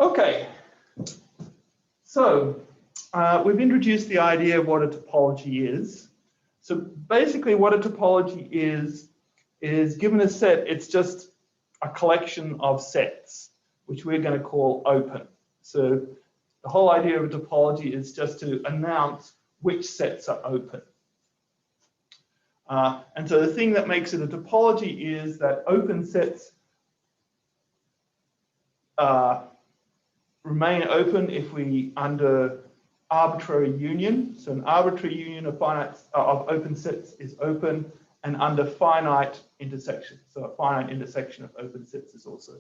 Okay, so we've introduced the idea of what a topology is. So basically what a topology is given a set, it's just a collection of sets, which we're going to call open. So the whole idea of a topology is just to announce which sets are open. And so the thing that makes it a topology is that open sets remain open if we under arbitrary union. So an arbitrary union of open sets is open, and under finite intersection. So a finite intersection of open sets is also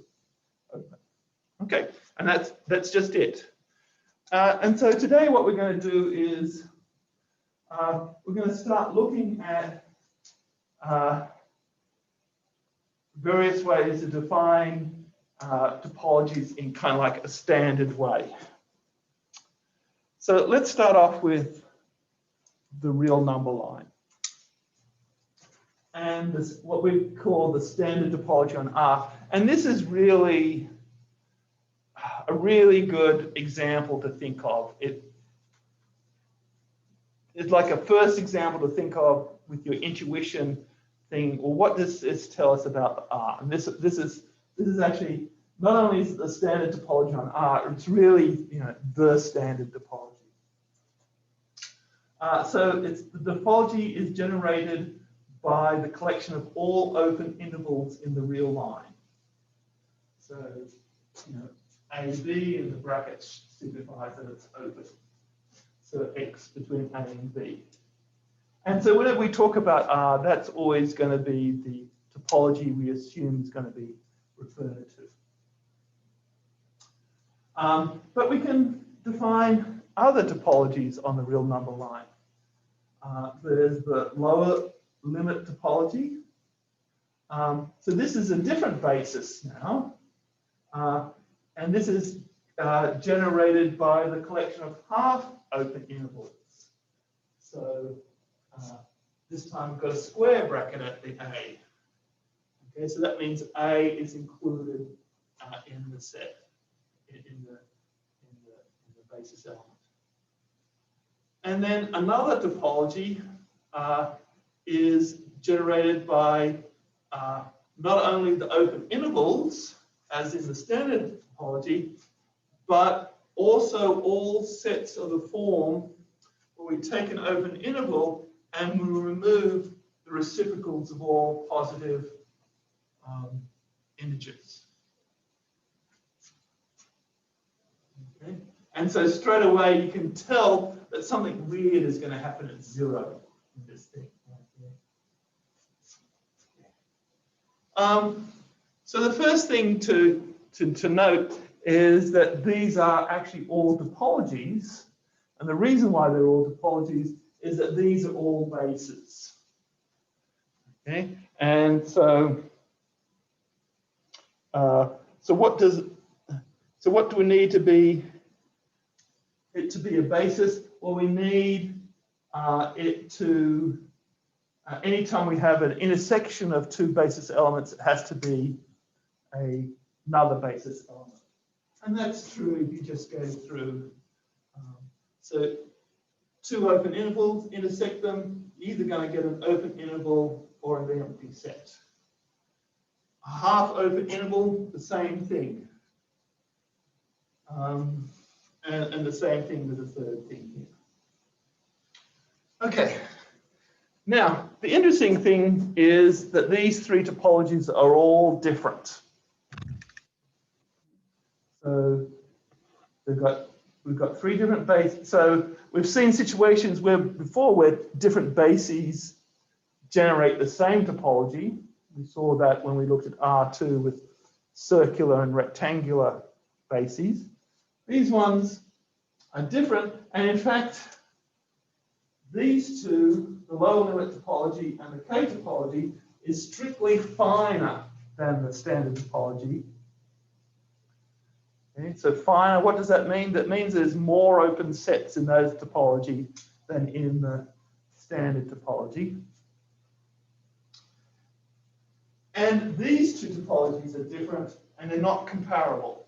open. Okay, and that's just it. And so today what we're going to do is we're going to start looking at various ways to define topologies in kind of like a standard way. So let's start off with the real number line. And this, what we call the standard topology on R. And this is really a really good example to think of. It's like a first example to think of with your intuition thing. Well, what does this tell us about R? And this is actually not only is it the standard topology on R, it's really the standard topology. So the topology is generated by the collection of all open intervals in the real line. So AB in the brackets signifies that it's open. So X between A and B. And so whenever we talk about R, that's always going to be the topology we assume is going to be referred to. But we can define other topologies on the real number line. There's the lower limit topology. So this is a different basis now. And this is generated by the collection of half open intervals. So this time we've got a square bracket at the A. Okay, so that means A is included in the set, in the basis element. And then another topology is generated by not only the open intervals, as in the standard topology, but also all sets of the form where we take an open interval and we remove the reciprocals of all positive integers. Okay. And so straight away you can tell that something weird is going to happen at 0 in this thing. So the first thing to note is that these are actually all topologies. And the reason why they're all topologies is that these are all bases. Okay, and so what do we need to be it to be a basis? Well, we need it to anytime we have an intersection of two basis elements, it has to be another basis element. And that's true if you just go through. So two open intervals, intersect them, you're either going to get an open interval or an empty set. A half open interval, the same thing. And the same thing with the third thing here. Okay. Now, the interesting thing is that these three topologies are all different. So we've got three different bases. So we've seen situations where different bases generate the same topology. We saw that when we looked at R2 with circular and rectangular bases. These ones are different, and in fact, these two, the lower limit topology and the K topology, is strictly finer than the standard topology. Okay, so finer, what does that mean? That means there's more open sets in those topology than in the standard topology. And these two topologies are different and they're not comparable.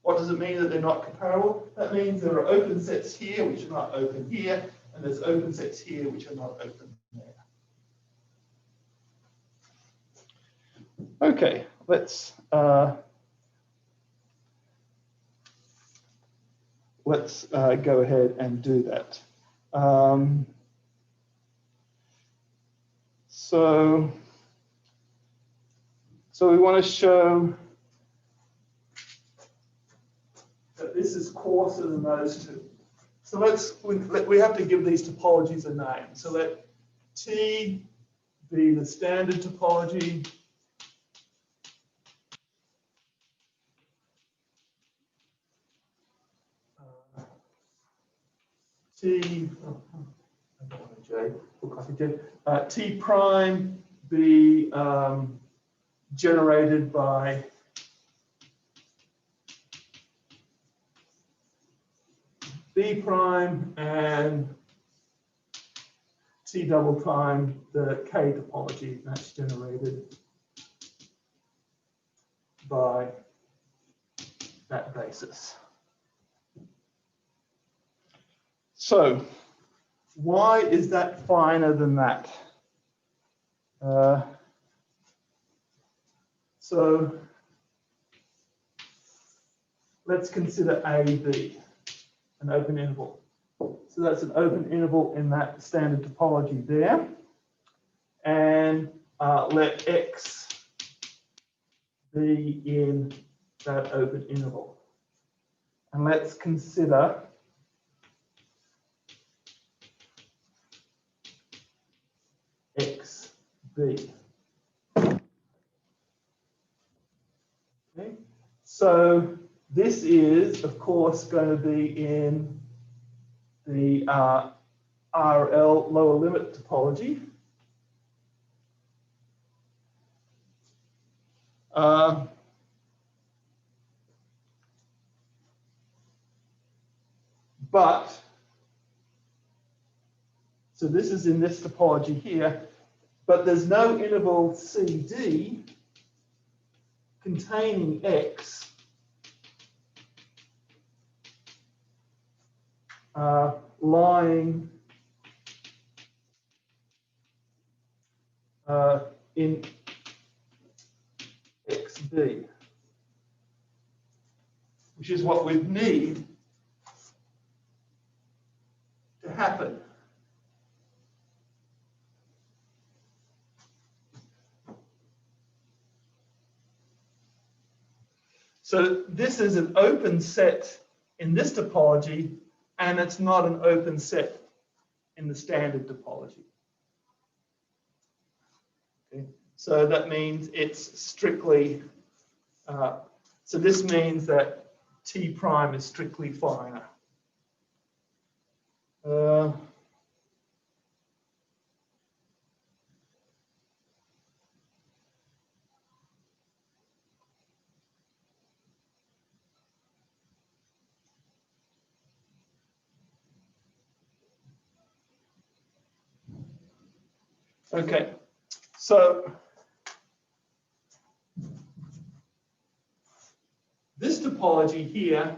What does it mean that they're not comparable? That means there are open sets here which are not open here, and there's open sets here which are not open there. Okay, let's go ahead and do that. So we want to show that this is coarser than those two. So we have to give these topologies a name. So let T be the standard topology. T, I don't want a J, look like a J. T prime be generated by B prime, and T double prime the K topology, that's generated by that basis. So why is that finer than that? So let's consider AB, an open interval. So that's an open interval in that standard topology there. And let X be in that open interval. And let's consider XB. Okay. So this is, of course, going to be in the RL lower limit topology. So this is in this topology here, but there's no interval CD containing X lying in XB, which is what we need to happen. So this is an open set in this topology, and it's not an open set in the standard topology. Okay. So that means it's strictly, so this means that T prime is strictly finer. Okay, so this topology here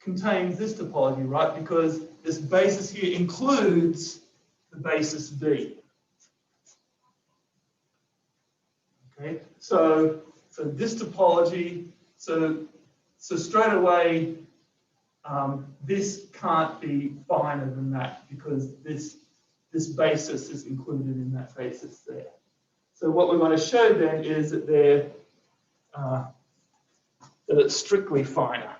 contains this topology, right? Because this basis here includes the basis B. Okay, so this topology, so straight away, this can't be finer than that because this basis is included in that basis there. So what we want to show then is that they're that it's strictly finer.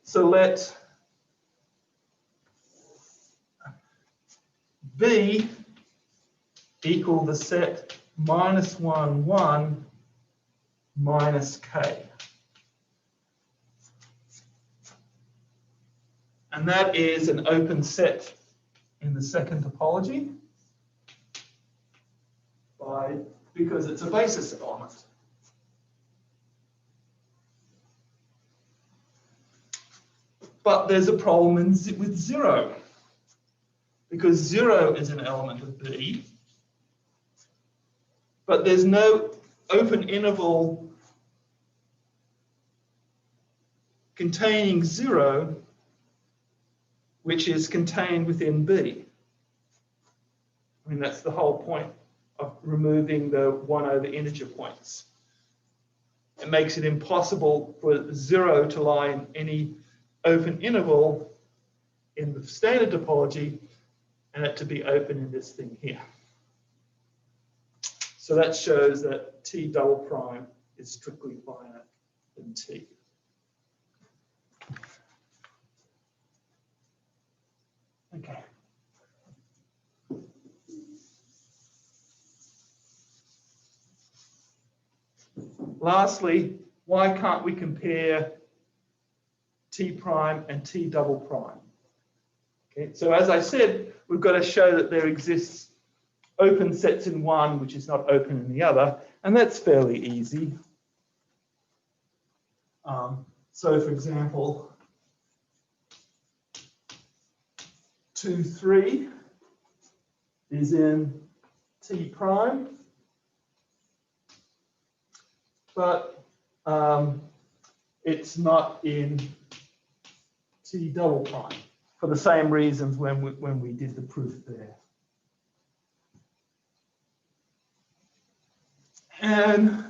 So let B equal the set -1, 1 minus K. And that is an open set in the second topology because it's a basis element. But there's a problem with 0 because 0 is an element of B, but there's no open interval containing 0, which is contained within B. I mean, that's the whole point of removing the 1 over integer points. It makes it impossible for 0 to lie in any open interval in the standard topology and it to be open in this thing here. So that shows that T double prime is strictly finite in T. Okay. Lastly, why can't we compare T prime and T double prime? Okay, so as I said, we've got to show that there exists open sets in one, which is not open in the other, and that's fairly easy. So for example, 2, 3 is in T prime, but it's not in T double prime for the same reasons when we did the proof there. And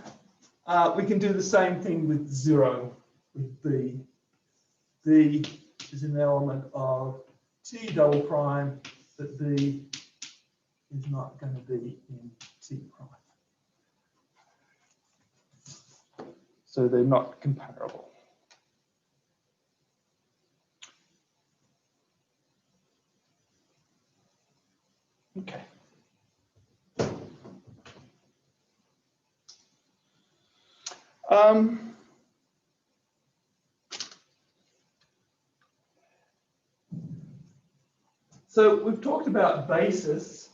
we can do the same thing with 0 with B. B is an element of T double prime, but B is not going to be in T prime. So they're not comparable. Okay. So we've talked about basis,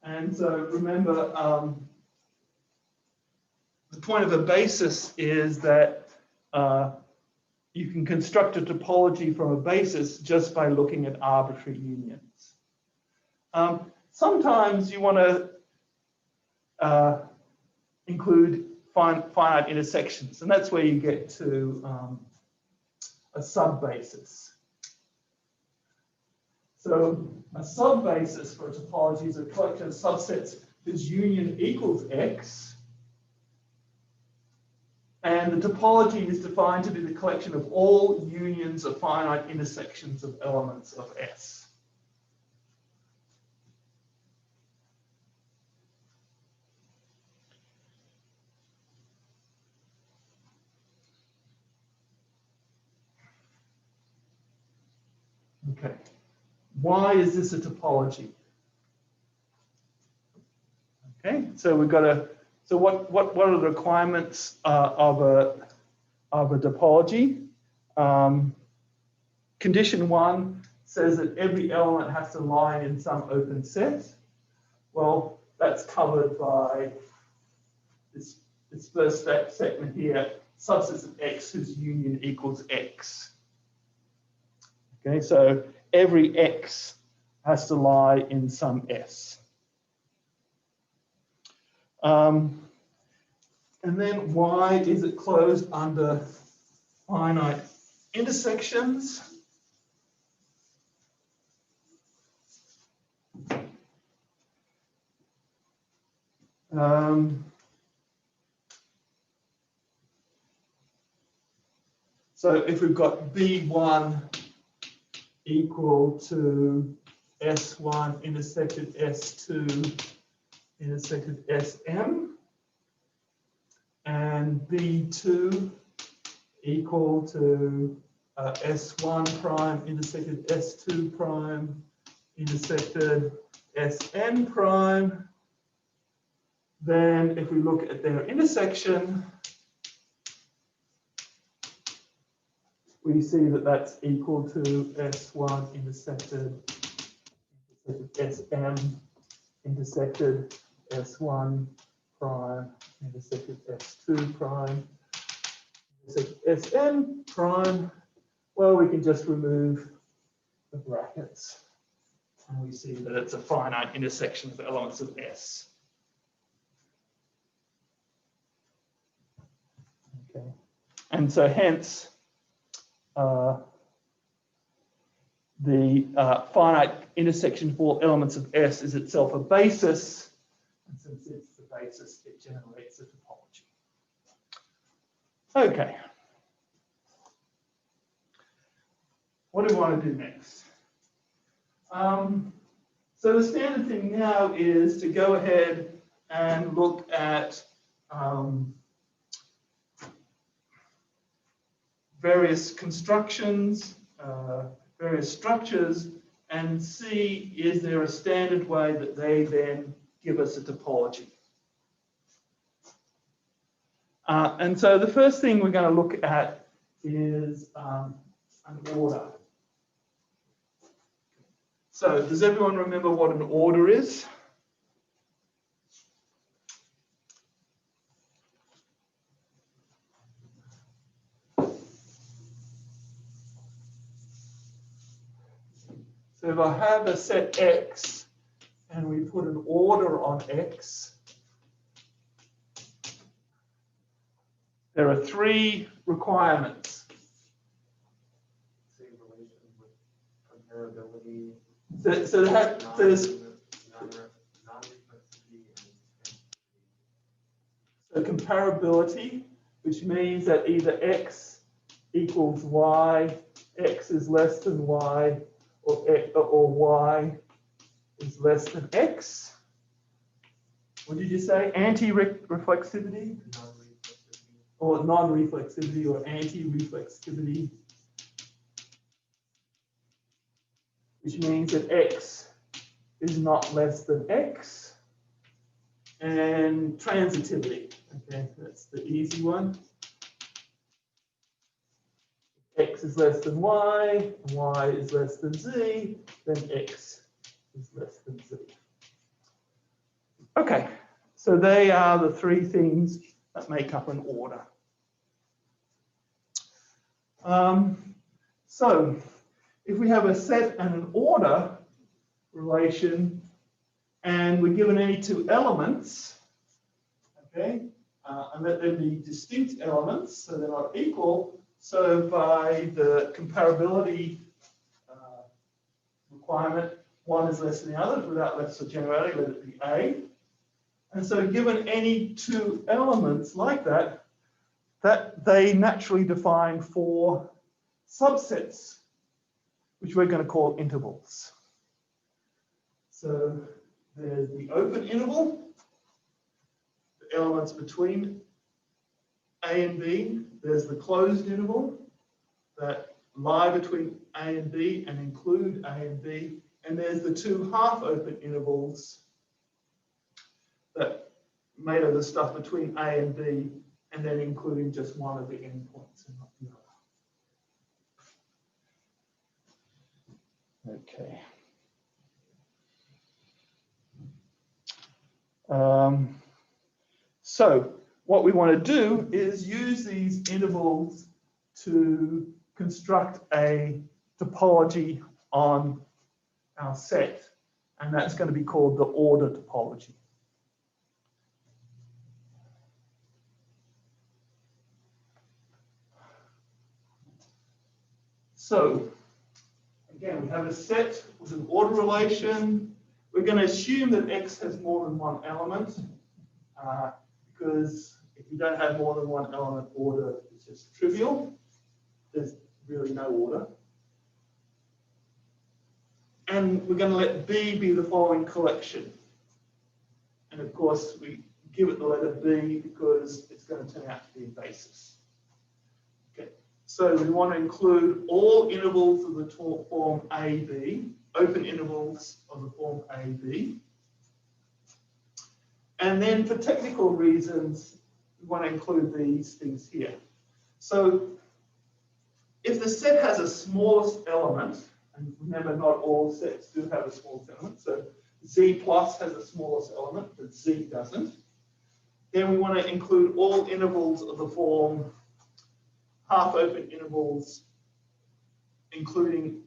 and so remember the point of a basis is that you can construct a topology from a basis just by looking at arbitrary unions. Sometimes you want to include finite intersections, and that's where you get to a subbasis. So a subbasis for a topology is a collection of subsets whose union equals X, and the topology is defined to be the collection of all unions of finite intersections of elements of S. Okay. Why is this a topology? Okay, so we've got a. So what are the requirements of a topology? Condition 1 says that every element has to lie in some open set. Well, that's covered by this first segment here, subsets of X whose union equals X. Okay, so every X has to lie in some S. And then why is it closed under finite intersections? So if we've got B1 equal to S1 intersected S2 intersected SM, and B2 equal to S1 prime intersected S2 prime intersected Sn prime, then if we look at their intersection, we see that that's equal to S1 intersected Sm intersected S1 prime intersected S2 prime intersected Sn prime. Well, we can just remove the brackets and we see that it's a finite intersection of elements of S. Okay, and so hence finite intersection of all elements of S is itself a basis, and since it's the basis, it generates a topology. Okay. What do we want to do next? So the standard thing now is to go ahead and look at various constructions, various structures, and see is there a standard way that they then give us a topology. And so the first thing we're going to look at is an order. So does everyone remember what an order is? So if I have a set X and we put an order on X, there are three requirements. Same relation with comparability. So there's so comparability, which means that either X equals Y, X is less than Y, or Y is less than X. What did you say? Anti-reflexivity? Or non-reflexivity or anti-reflexivity, which means that X is not less than X. And transitivity, okay, that's the easy one. X is less than Y, Y is less than Z, then X is less than Z. Okay, so they are the three things that make up an order. So if we have a set and an order relation, and we're given any two elements, okay, and let them be distinct elements, so they're not equal. So by the comparability requirement, one is less than the other. Without less of generality, let it be A. And so given any two elements like that, that they naturally define four subsets, which we're going to call intervals. So there's the open interval, the elements between A and B. There's the closed interval that lie between A and B and include A and B. And there's the two half-open intervals that made of the stuff between A and B and then including just one of the endpoints and not the other. Okay. So what we want to do is use these intervals to construct a topology on our set, and that's going to be called the order topology. So again, we have a set with an order relation. We're going to assume that X has more than one element, because if you don't have more than one element, order is just trivial. There's really no order. And we're going to let B be the following collection. And of course, we give it the letter B because it's going to turn out to be a basis. Okay. So we want to include all intervals of the form AB, open intervals of the form AB. And then for technical reasons, we want to include these things here. So if the set has a smallest element, and remember not all sets do have a smallest element, so Z plus has the smallest element, but Z doesn't, then we want to include all intervals of the form half-open intervals, including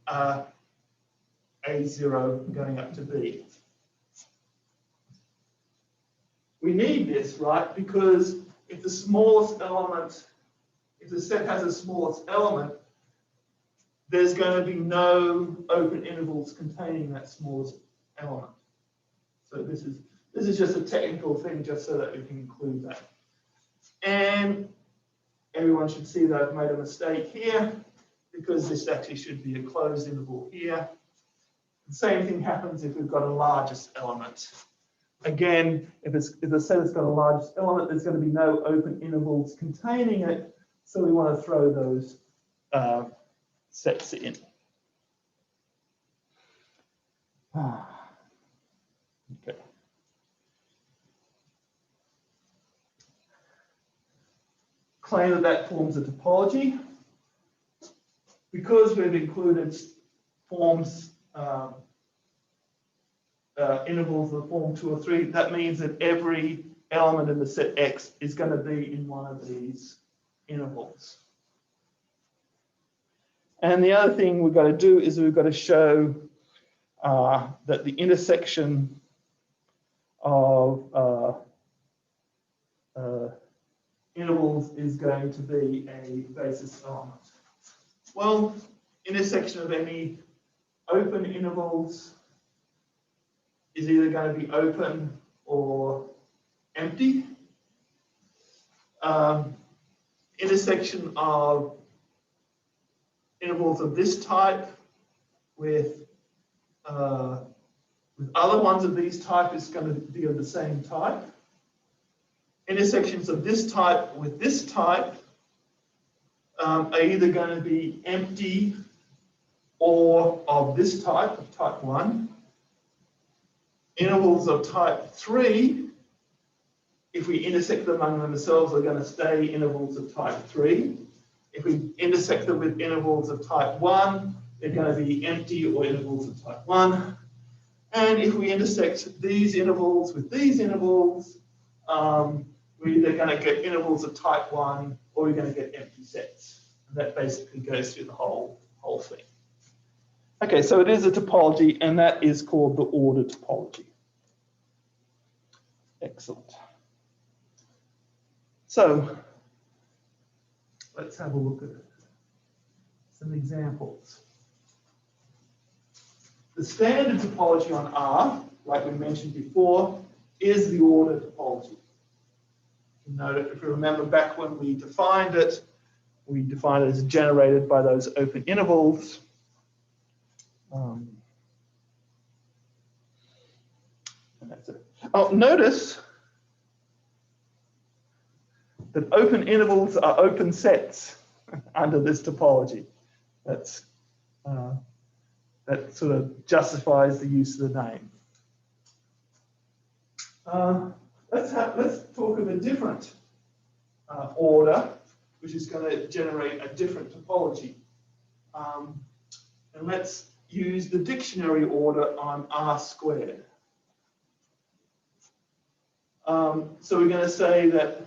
A0 going up to B. We need this, right? Because if the smallest element, if the set has a smallest element, there's going to be no open intervals containing that smallest element. So this is just a technical thing, just so that we can include that. And everyone should see that I've made a mistake here, because this actually should be a closed interval here. The same thing happens if we've got a largest element. Again, if the set has got a largest element, there's going to be no open intervals containing it, so we want to throw those sets in. Okay. Claim that forms a topology. Because we've included forms, intervals of the form 2 or 3, that means that every element in the set X is going to be in one of these intervals. And the other thing we've got to do is we've got to show that the intersection of intervals is going to be a basis element. Well, intersection of any open intervals is either going to be open or empty. Intersection of intervals of this type with other ones of these type is going to be of the same type. Intersections of this type with this type are either going to be empty or of this type, of type 1. Intervals of type 3, if we intersect them among themselves, are going to stay intervals of type 3. If we intersect them with intervals of type 1, they're going to be empty or intervals of type 1. And if we intersect these intervals with these intervals, we're either going to get intervals of type 1 or we're going to get empty sets. And that basically goes through the whole thing. Okay, so it is a topology, and that is called the order topology. Excellent. So let's have a look at some examples. The standard topology on R, like we mentioned before, is the order topology. You know, if you remember back when we defined it as generated by those open intervals. And that's it. Oh, notice that open intervals are open sets under this topology. That sort of justifies the use of the name. Let's talk of a different order, which is going to generate a different topology. And let's use the dictionary order on R squared. So we're going to say that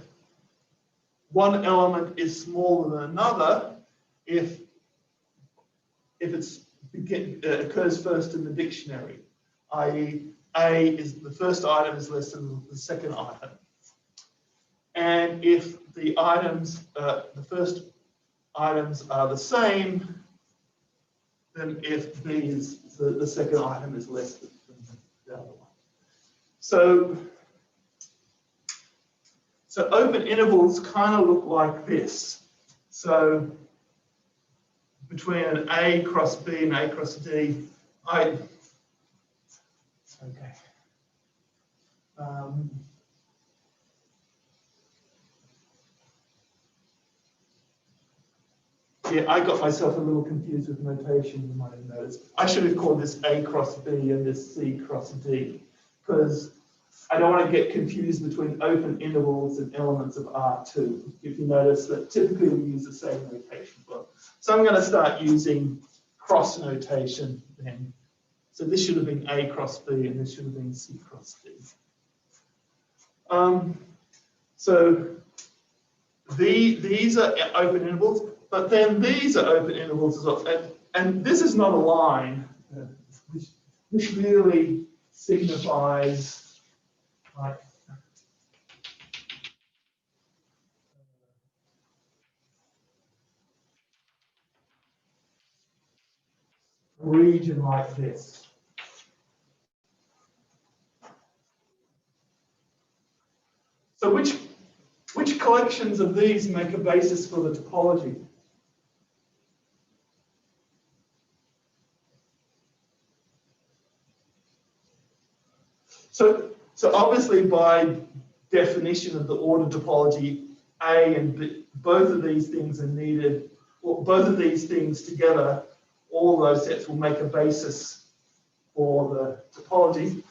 one element is smaller than another if it occurs first in the dictionary, i.e. A is the first item is less than the second item. And if the items, the first items are the same, then if B is the second item is less than the other one. So open intervals kind of look like this. So between an A cross B and A cross D, yeah, I got myself a little confused with notation, you might have noticed. I should have called this A cross B and this C cross D, because I don't want to get confused between open intervals and elements of R2. If you notice that typically we use the same notation book. So I'm going to start using cross notation then. So this should have been A cross B and this should have been C cross D. So these are open intervals, but then these are open intervals as well. And this is not a line. This really signifies like region like this. So which collections of these make a basis for the topology? So obviously by definition of the order topology, A and B, both of these things are needed, or both of these things together, all those sets will make a basis for the topology.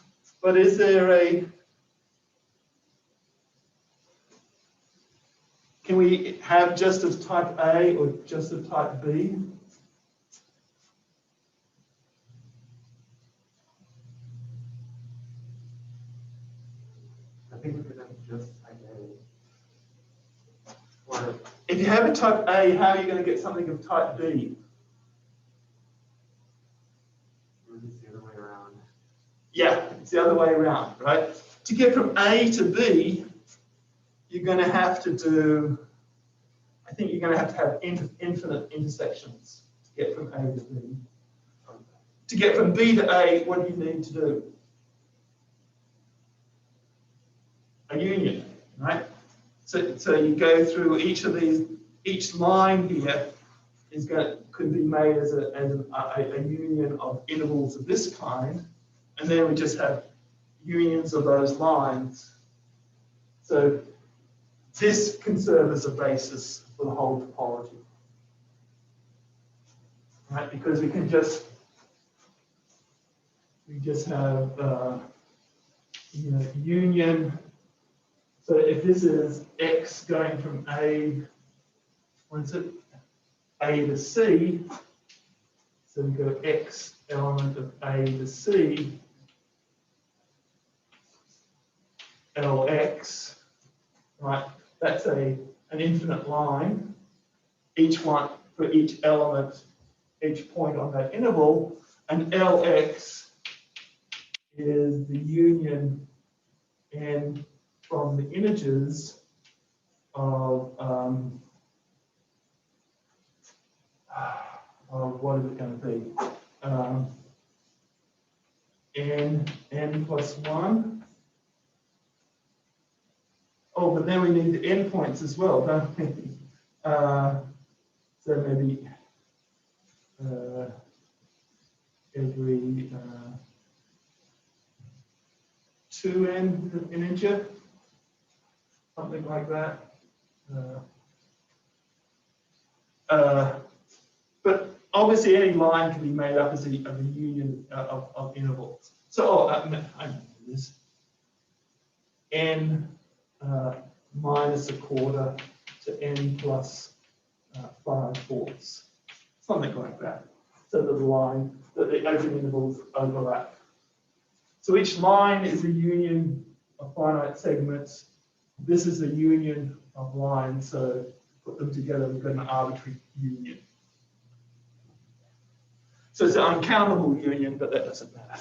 But is there can we have just of type A or just of type B? I think we could have just type A. Or If you have a type A, how are you going to get something of type B? it's the other way around. Yeah, it's the other way around, right? To get from A to B, you're going to have to do, I think you're going to have infinite intersections to get from A to B. To get from B to A, what do you need to do? A union, right? So you go through each of these, each line here could be made as a union of intervals of this kind, and then we just have unions of those lines. So this can serve as a basis for the whole topology, right? Because we just have union. So if this is X going from A, what is it? A to C, so we go X element of A to C, LX, right? That's an infinite line, each one for each element, each point on that interval, and LX is the union n from the integers of what is it going to be? N plus 1. Oh, but then we need the endpoints as well, don't we? So maybe every 2n integer, something like that. But obviously any line can be made up as a union of intervals. So I know this. N minus a quarter to n plus 5/4, something like that. So that the open intervals overlap. So each line is a union of finite segments. This is a union of lines, so put them together, we've got an arbitrary union. So it's an uncountable union, but that doesn't matter.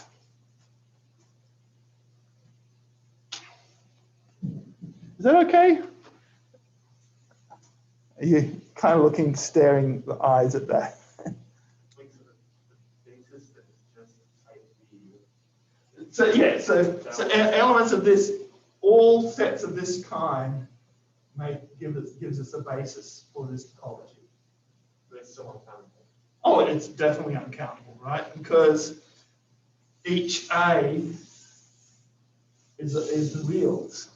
Is that okay? Are you kind of looking, staring the eyes at that? So yeah, so elements of this, all sets of this kind, gives us a basis for this topology. But it's still uncountable. Oh, it's definitely uncountable, right? Because each A is the reals.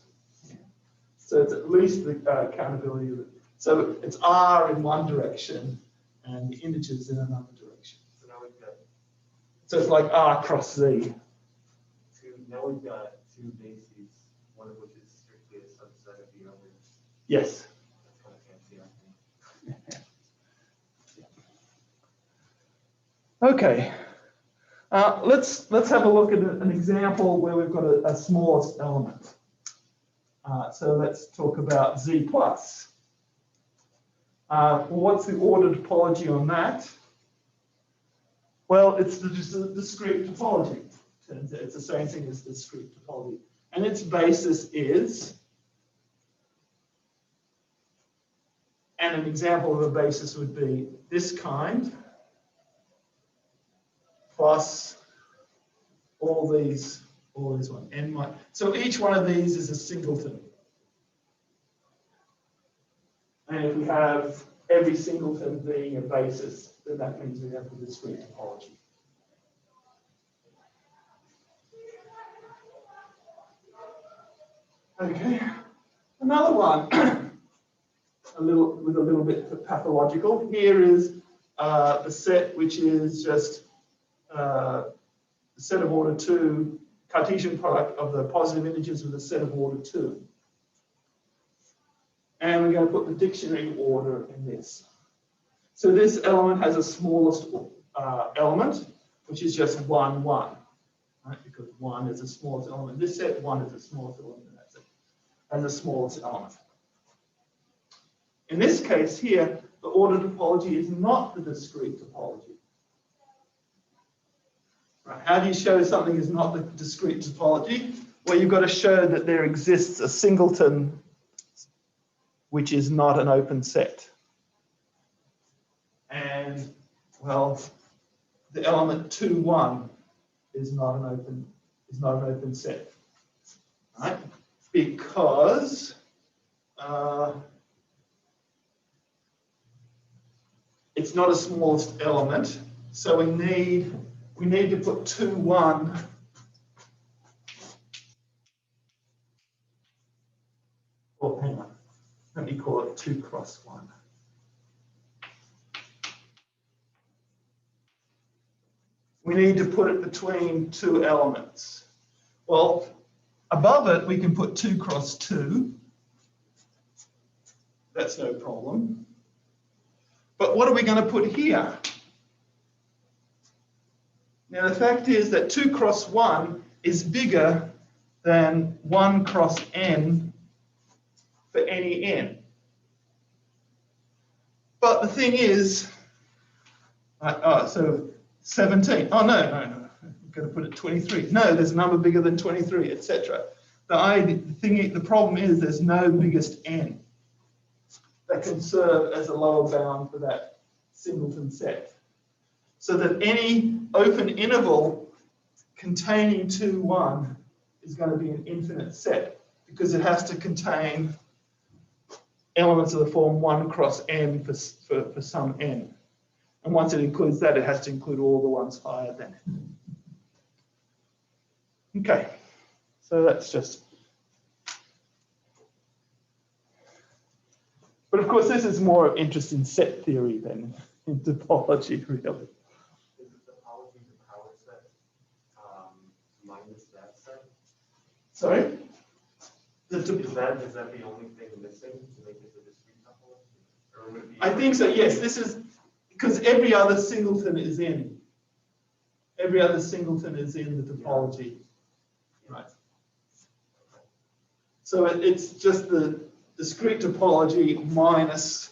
So it's at least the countability of it. So it's R in one direction and the integers in another direction. So now we've got So it's like R cross Z. now we've got two bases, one of which is strictly a subset of the other. Yes. That's kind of fancy, I think. Okay. Let's have a look at an example where we've got a smallest element. So let's talk about Z plus. Well, what's the order topology on that? Well, it's just a discrete topology. It's the same thing as discrete topology. And its basis is, and an example of a basis would be this kind. plus all these ones, n minus. So each one of these is a singleton. And if we have every singleton being a basis, then that means we have the discrete topology. Okay, another one, with a little bit pathological. Here is the set which is just the set of order 2, Cartesian product of the positive integers with a set of order 2. And we're going to put the dictionary order in this. So this element has a smallest element, which is just 1, 1. Right? Because 1 is the smallest element. This set 1 is the smallest element in that set. As the smallest element. In this case here, the order topology is not the discrete topology. Right. How do you show something is not the discrete topology? Well, you've got to show that there exists a singleton which is not an open set. And, well, the element 2, 1 is not an open set. Right? Because it's not a smallest element, so we need to put 2, 1 oh, hang on. Let me call it 2 cross 1. We need to put it between 2 elements. Well, above it, we can put 2 cross 2. That's no problem. But what are we going to put here? Now, the fact is that 2 cross 1 is bigger than 1 cross n for any n. But the thing is, so 17. Oh, no. I'm going to put it 23. No, there's a number bigger than 23, etc. The problem is there's no biggest n that can serve as a lower bound for that singleton set. So that any open interval containing 2, 1 is going to be an infinite set because it has to contain elements of the form 1 cross n for some n. And once it includes that, it has to include all the ones higher than it. Okay, so that's just. But of course, this is more of interest in set theory than in topology, really. Is the topology the power set minus that set? Sorry? Is that the only thing missing to make it a discrete topology? Or would it be I think so, yes. This is because every other singleton is in. Every other singleton is in the topology. Yeah. Right. So it's just the discrete topology minus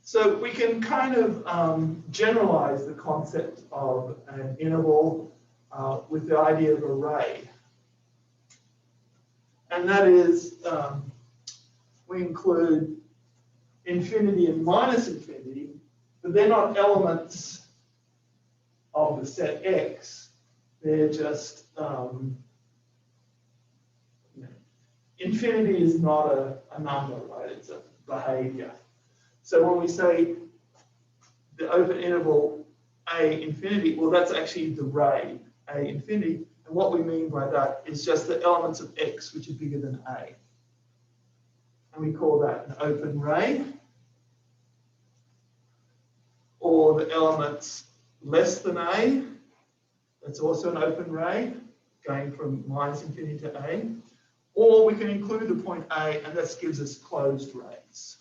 so we can kind of generalize the concept of an interval with the idea of array. And that is, we include infinity and minus infinity, but they're not elements of the set X. They're just, infinity is not a number, right? It's a behavior. So when we say the open interval A infinity, well, that's actually the ray, A infinity. And what we mean by that is just the elements of X which are bigger than A. And we call that an open ray. Or the elements less than A, that's also an open ray, going from minus infinity to A. Or we can include the point A, and this gives us closed rays.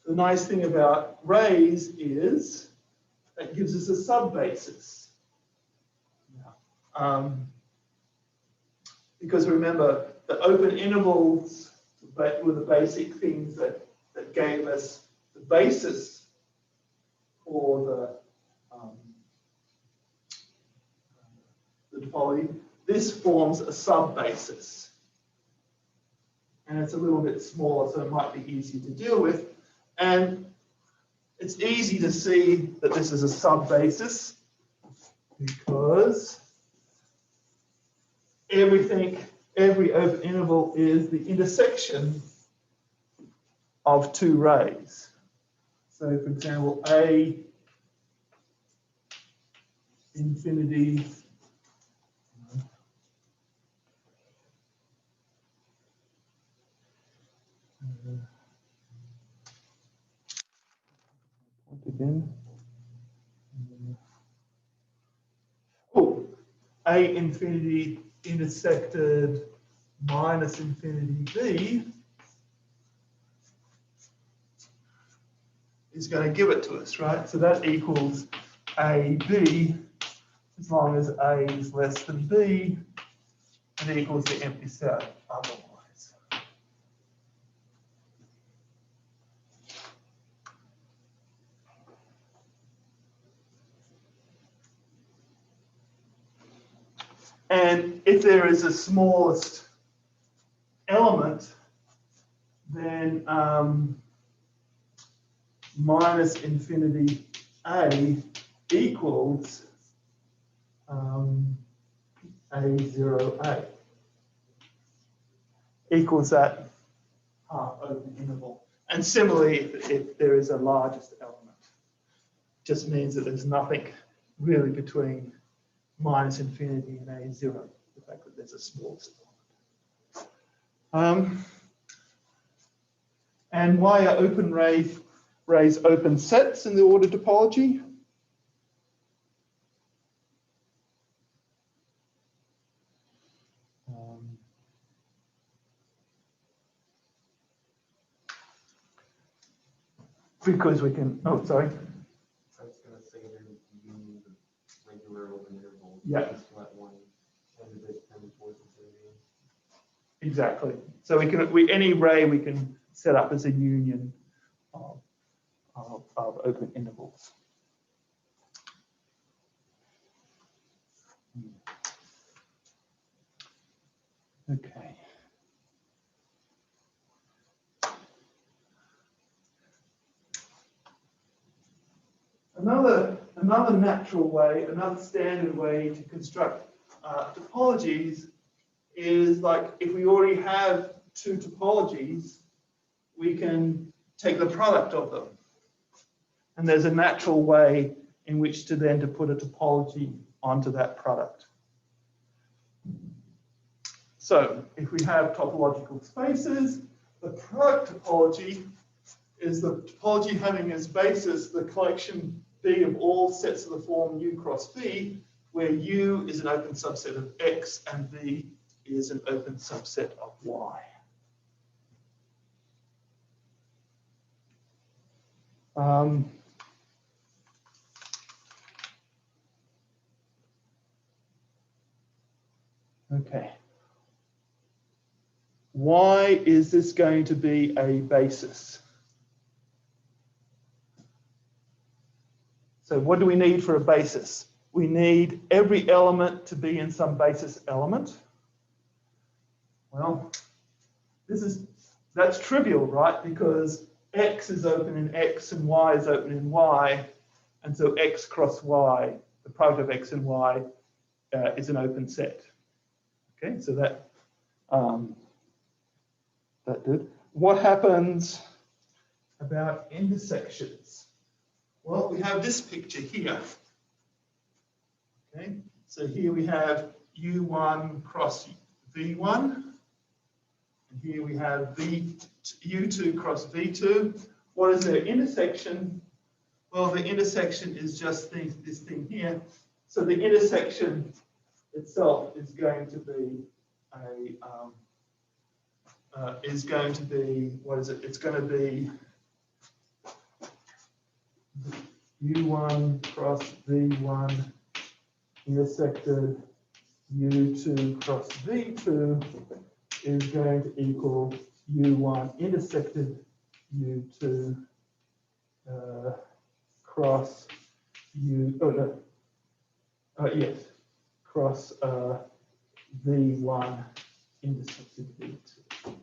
The nice thing about rays is that gives us a subbasis. Because remember, the open intervals were the basic things that gave us the basis for the topology. This forms a subbasis. And it's a little bit smaller, so it might be easier to deal with. And it's easy to see that this is a subbasis because every open interval is the intersection of two rays. So for example, A infinity again. Oh, A infinity intersected minus infinity B is going to give it to us, right? So that equals AB as long as A is less than B, it equals the empty set otherwise. And if there is a smallest element, then minus infinity A equals A0A equals that half open interval. And similarly, if there is a largest element, just means that there's nothing really between minus infinity and A0, the fact that there's a smallest element. And why are open rays open sets in the order topology? Because we can, oh, sorry. I was going to say that you need the regular open interval. Yeah. Just let one end of it come towards infinity. Exactly. So any ray we can set up as a union of open intervals. Okay. Another natural way, another standard way to construct topologies is like if we already have two topologies, we can take the product of them. And there's a natural way in which to then put a topology onto that product. So if we have topological spaces, the product topology is the topology having as basis the collection B of all sets of the form U cross V, where U is an open subset of X and V is an open subset of Y. Okay. Why is this going to be a basis? So what do we need for a basis? We need every element to be in some basis element. Well, that's trivial, right? Because X is open in X and Y is open in Y. And so X cross Y, the product of X and Y, is an open set. Okay, so that did. What happens about intersections? Well, we have this picture here. Okay, so here we have U1 cross V1, and here we have U2 cross V2. What is their intersection? Well, the intersection is just this thing here. So the intersection itself is going to be what is it? It's going to be U1 cross V1 intersected U2 cross V2 is going to equal U1 intersected U2 cross cross V1 intersected V2.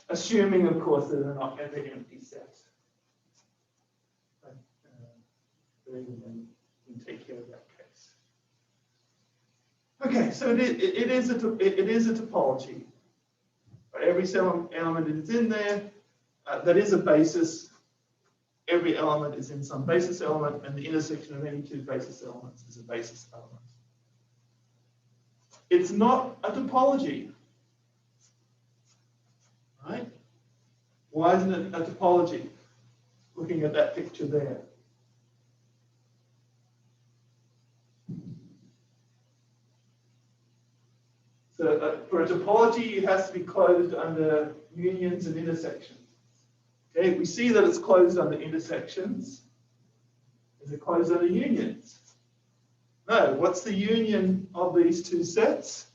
Assuming, of course, that they're not ever empty sets. Then we can take care of that case. Okay, so it is a topology. Every element is in there. That is a basis. Every element is in some basis element, and the intersection of any two basis elements is a basis element. It's not a topology, right? Why isn't it a topology? Looking at that picture there. So for a topology, it has to be closed under unions and intersections. Okay, we see that it's closed under intersections. Is it closed under unions? No. What's the union of these two sets?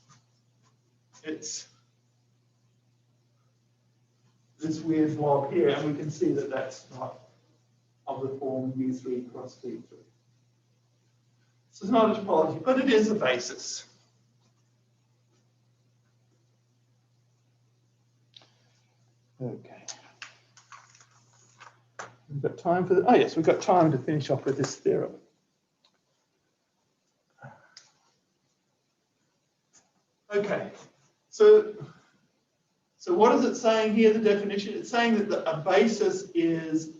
It's this weird blob here, and we can see that that's not of the form U3 cross V3. So it's not a topology, but it is a basis. Okay. We've got time for oh yes, we've got time to finish off with this theorem. Okay, so what is it saying here, the definition? It's saying that a basis is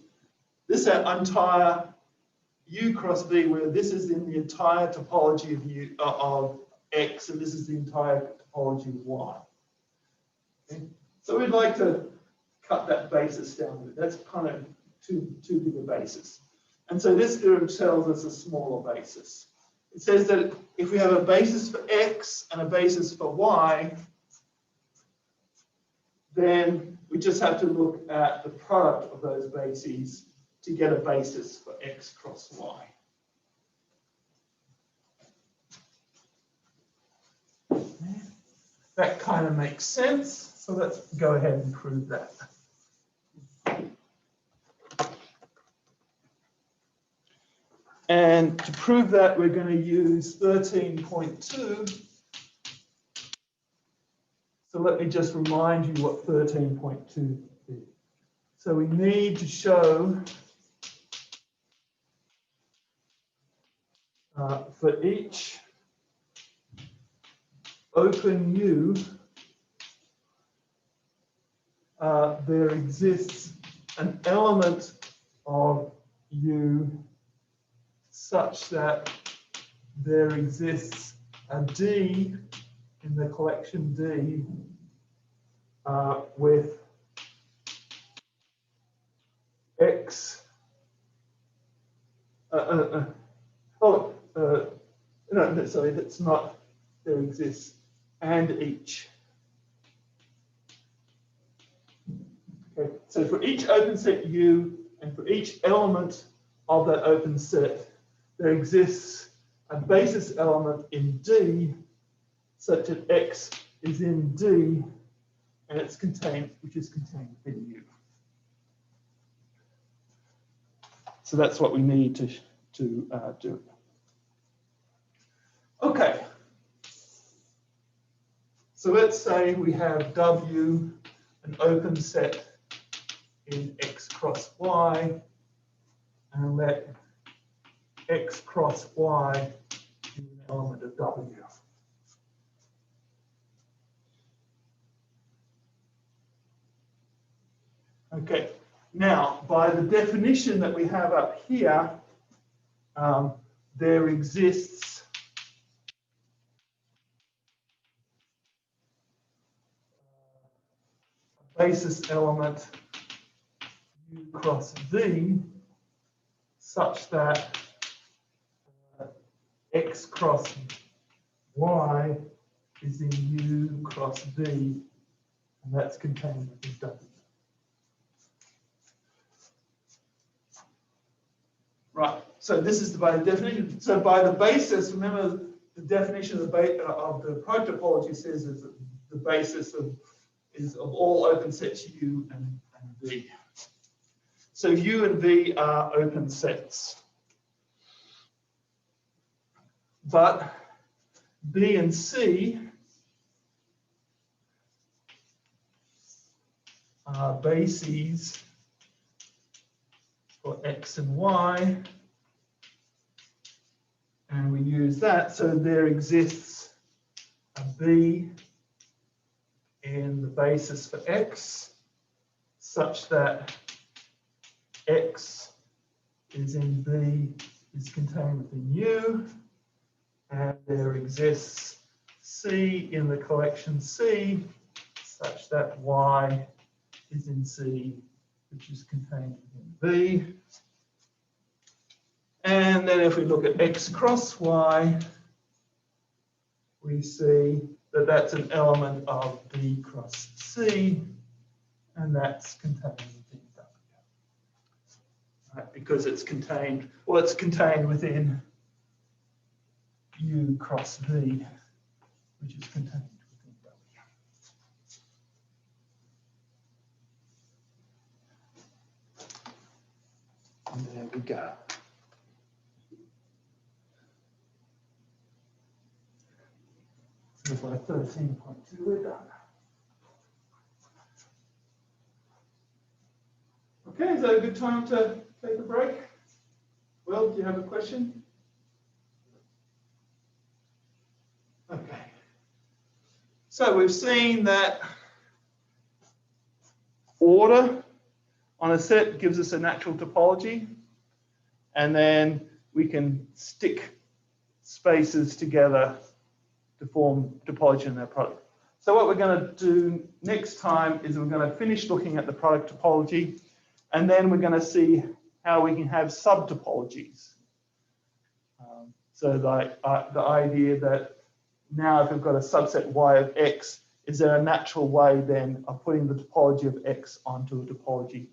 this entire U cross V, where this is in the entire topology of X, and this is the entire topology of Y. Okay? So we'd like to cut that basis down. That's kind of too big a basis. And so this theorem tells us a smaller basis. It says that if we have a basis for X and a basis for Y, then we just have to look at the product of those bases to get a basis for X cross Y. That kind of makes sense. So let's go ahead and prove that. And to prove that, we're going to use 13.2. So let me just remind you what 13.2 is. So we need to show for each open U, there exists an element of U such that there exists a D in the collection D with X. No, sorry, that's not. There exists and each. Okay, so for each open set U and for each element of that open set, there exists a basis element in D such that X is in D and it's contained, which is contained within U. So that's what we need to do. Okay. So let's say we have W, an open set in X cross Y, and let X cross Y be an element of W. Okay, now by the definition that we have up here, there exists a basis element U cross V such that X cross Y is in U cross V, and that's contained within W. Right, so this is by the definition. So by the basis, remember the definition of the product topology says is that the basis is of all open sets U and V. So U and V are open sets. But B and C are bases for X and Y, and we use that, so there exists a B in the basis for X such that X is in B is contained within U, and there exists C in the collection C such that Y is in C, which is contained within B. And then if we look at X cross Y, we see that that's an element of B cross C, and that's contained within W. Right, because it's contained, well, it's contained within U cross V, which is contained within W. And there we go. So by 13.2, we're done. Okay, is that a good time to take a break? Will, do you have a question? Okay. So we've seen that order on a set gives us a natural topology, and then we can stick spaces together to form topology in their product. So what we're going to do next time is we're going to finish looking at the product topology, and then we're going to see how we can have subtopologies. So the idea that now if we've got a subset Y of X, is there a natural way then of putting the topology of X onto a topology